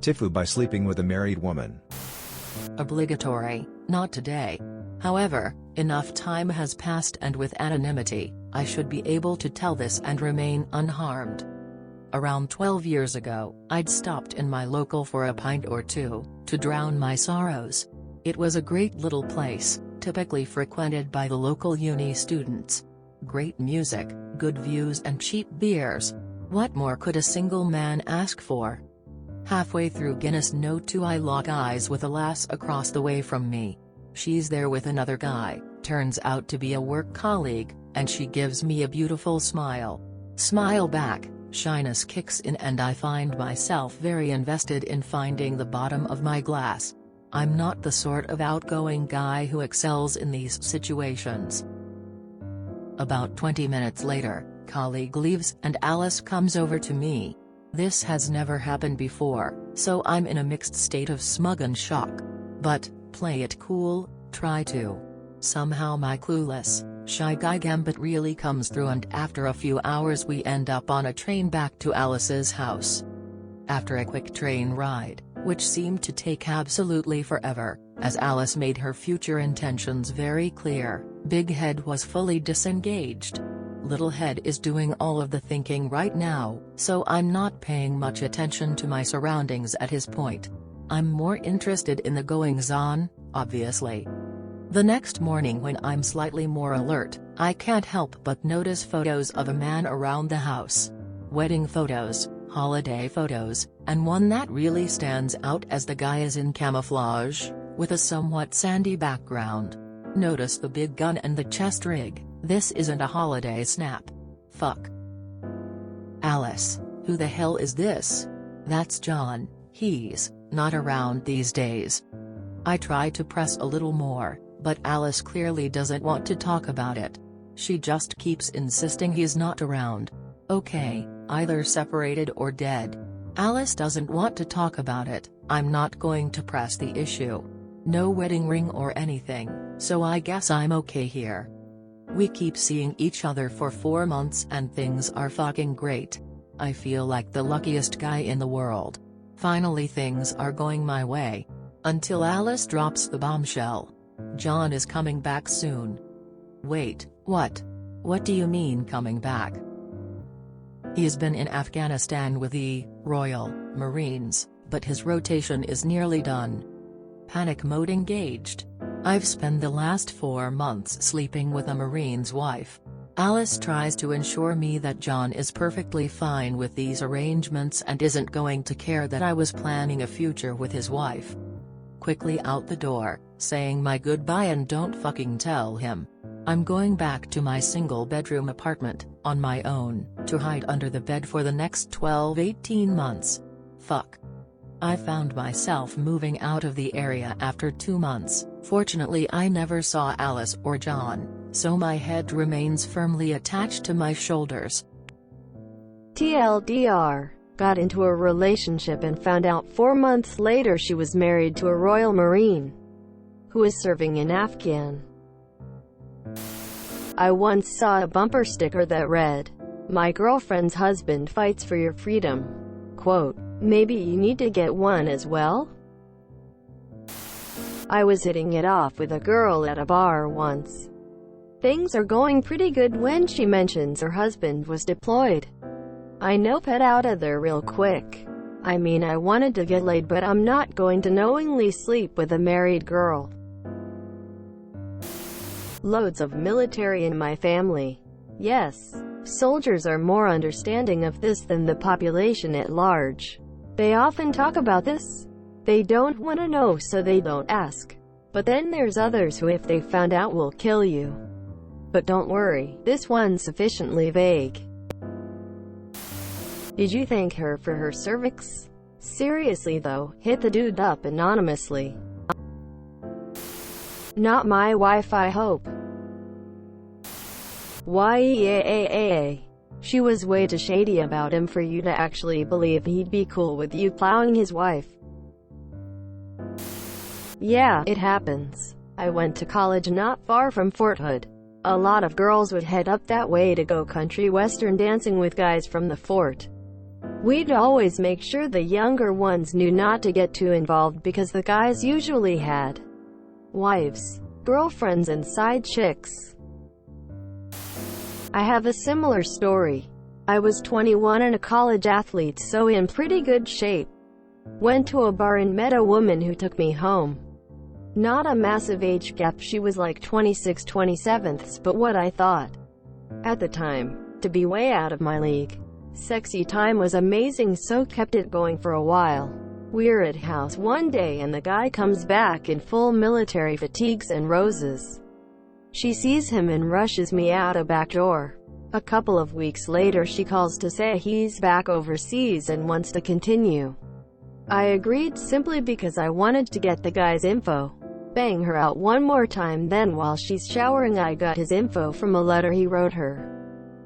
TIFU by sleeping with a married woman. Obligatory, not today. However, enough time has passed and with anonymity, I should be able to tell this and remain unharmed. Around 12 years ago, I'd stopped in my local for a pint or two, to drown my sorrows. It was a great little place, typically frequented by the local uni students. Great music, good views and cheap beers. What more could a single man ask for? Halfway through Guinness No 2 I lock eyes with a lass across the way from me. She's there with another guy, turns out to be a work colleague, and she gives me a beautiful smile. Smile back, shyness kicks in and I find myself very invested in finding the bottom of my glass. I'm not the sort of outgoing guy who excels in these situations. About 20 minutes later, colleague leaves and Alice comes over to me. This has never happened before, so I'm in a mixed state of smug and shock. But, play it cool, try to. Somehow my clueless, shy guy gambit really comes through and after a few hours we end up on a train back to Alice's house. After a quick train ride, which seemed to take absolutely forever, as Alice made her future intentions very clear, Big Head was fully disengaged. Little Head is doing all of the thinking right now, so I'm not paying much attention to my surroundings at his point. I'm more interested in the goings-on, obviously. The next morning when I'm slightly more alert, I can't help but notice photos of a man around the house. Wedding photos, holiday photos, and one that really stands out as the guy is in camouflage, with a somewhat sandy background. Notice the big gun and the chest rig. This isn't a holiday snap. Fuck. Alice, who the hell is this? That's John, he's not around these days. I try to press a little more, but Alice clearly doesn't want to talk about it. She just keeps insisting he's not around. Okay, either separated or dead. Alice doesn't want to talk about it, I'm not going to press the issue. No wedding ring or anything, so I guess I'm okay here. We keep seeing each other for 4 months and things are fucking great. I feel like the luckiest guy in the world. Finally things are going my way. Until Alice drops the bombshell. John is coming back soon. Wait, what? What do you mean coming back? He's been in Afghanistan with the Royal Marines, but his rotation is nearly done. Panic mode engaged. I've spent the last 4 months sleeping with a Marine's wife. Alice tries to ensure me that John is perfectly fine with these arrangements and isn't going to care that I was planning a future with his wife. Quickly out the door, saying my goodbye and don't fucking tell him. I'm going back to my single-bedroom apartment, on my own, to hide under the bed for the next 12-18 months. Fuck. I found myself moving out of the area after 2 months. Fortunately I never saw Alice or John, so my head remains firmly attached to my shoulders. TLDR, got into a relationship and found out 4 months later she was married to a Royal Marine, who is serving in Afghan. I once saw a bumper sticker that read, "My girlfriend's husband fights for your freedom." Quote, maybe you need to get one as well? I was hitting it off with a girl at a bar once. Things are going pretty good when she mentions her husband was deployed. I noped out of there real quick. I mean I wanted to get laid but I'm not going to knowingly sleep with a married girl. Loads of military in my family. Yes, soldiers are more understanding of this than the population at large. They often talk about this. They don't want to know so they don't ask. But then there's others who if they found out will kill you. But don't worry, this one's sufficiently vague. Did you thank her for her cervix? Seriously though, hit the dude up anonymously. Not my wife I hope. Yeah. She was way too shady about him for you to actually believe he'd be cool with you plowing his wife. Yeah, it happens. I went to college not far from Fort Hood. A lot of girls would head up that way to go country western dancing with guys from the fort. We'd always make sure the younger ones knew not to get too involved because the guys usually had wives, girlfriends and side chicks. I have a similar story. I was 21 and a college athlete, so in pretty good shape. Went to a bar and met a woman who took me home. Not a massive age gap, she was like 26, 27ths, but what I thought, at the time, to be way out of my league. Sexy time was amazing, so kept it going for a while. We're at house one day and the guy comes back in full military fatigues and roses. She sees him and rushes me out a back door. A couple of weeks later she calls to say he's back overseas and wants to continue. I agreed simply because I wanted to get the guy's info. Bang her out one more time, then while she's showering I got his info from a letter he wrote her.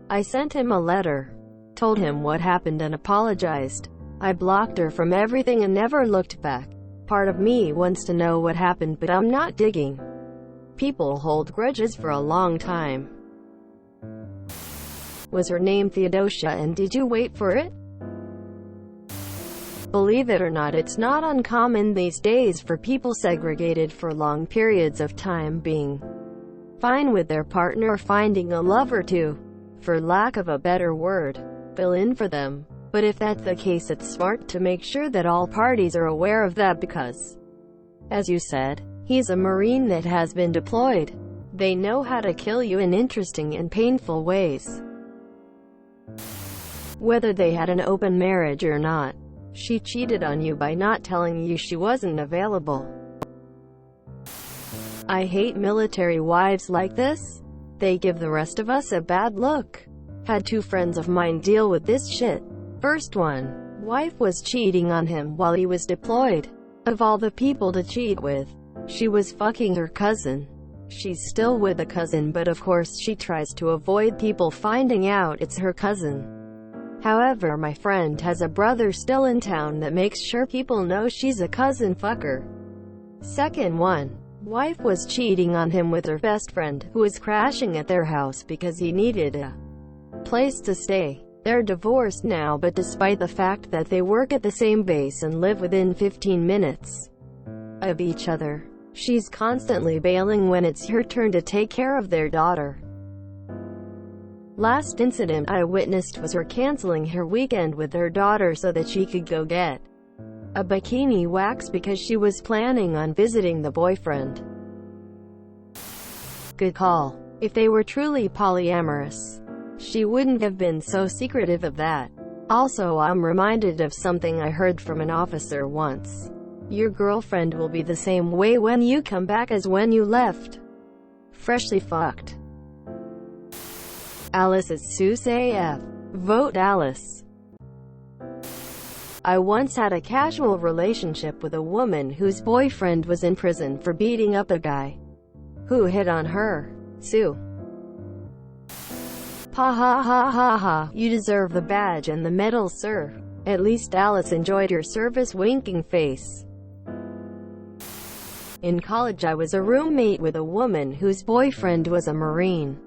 I sent him a letter, told him what happened and apologized. I blocked her from everything and never looked back. Part of me wants to know what happened, but I'm not digging. People hold grudges for a long time. Was her name Theodosia, and did you wait for it? Believe it or not, it's not uncommon these days for people segregated for long periods of time being fine with their partner or finding a love or two, for lack of a better word, fill in for them. But if that's the case, it's smart to make sure that all parties are aware of that because, as you said, he's a Marine that has been deployed. They know how to kill you in interesting and painful ways. Whether they had an open marriage or not, she cheated on you by not telling you she wasn't available. I hate military wives like this. They give the rest of us a bad look. Had two friends of mine deal with this shit. First one, wife was cheating on him while he was deployed. Of all the people to cheat with, she was fucking her cousin. She's still with the cousin, but of course she tries to avoid people finding out it's her cousin. However, my friend has a brother still in town that makes sure people know she's a cousin fucker. Second one, wife was cheating on him with her best friend, who was crashing at their house because he needed a place to stay. They're divorced now, but despite the fact that they work at the same base and live within 15 minutes of each other, she's constantly bailing when it's her turn to take care of their daughter. Last incident I witnessed was her canceling her weekend with her daughter so that she could go get a bikini wax because she was planning on visiting the boyfriend. Good call. If they were truly polyamorous, she wouldn't have been so secretive of that. Also, I'm reminded of something I heard from an officer once. Your girlfriend will be the same way when you come back as when you left. Freshly fucked. Alice is Seuss AF. Vote Alice. I once had a casual relationship with a woman whose boyfriend was in prison for beating up a guy who hit on her. Sue. Ha ha ha ha ha. You deserve the badge and the medal, sir. At least Alice enjoyed your service, winking face. In college I was a roommate with a woman whose boyfriend was a Marine.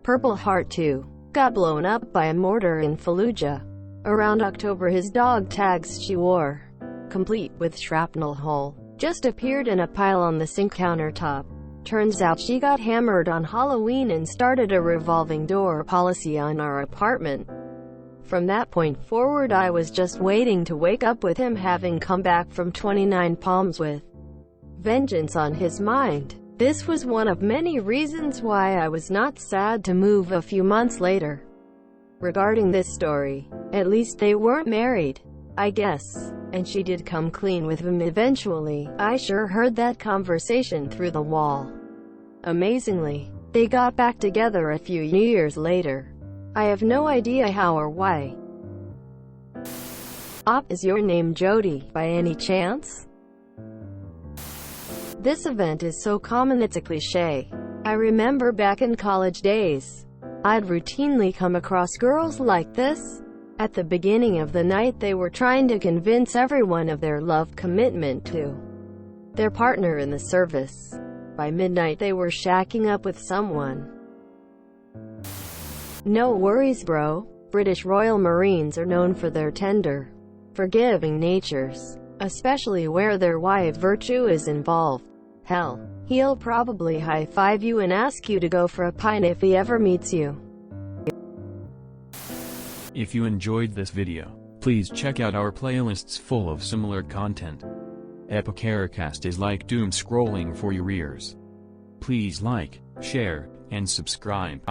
Purple Heart 2. Got blown up by a mortar in Fallujah. Around October his dog tags she wore, complete with shrapnel hole, just appeared in a pile on the sink countertop. Turns out she got hammered on Halloween and started a revolving door policy on our apartment. From that point forward I was just waiting to wake up with him having come back from 29 Palms with vengeance on his mind. This was one of many reasons why I was not sad to move a few months later. Regarding this story, at least they weren't married, I guess, and she did come clean with him eventually. I sure heard that conversation through the wall. Amazingly, they got back together a few years later. I have no idea how or why. Is your name Jody, by any chance? This event is so common it's a cliché. I remember back in college days, I'd routinely come across girls like this. At the beginning of the night they were trying to convince everyone of their love commitment to their partner in the service. By midnight they were shacking up with someone. No worries bro, British Royal Marines are known for their tender, forgiving natures, especially where their wife virtue is involved. Hell, he'll probably high-five you and ask you to go for a pint if he ever meets you. If you enjoyed this video, please check out our playlists full of similar content. Epicaricast is like doom scrolling for your ears. Please like, share, and subscribe.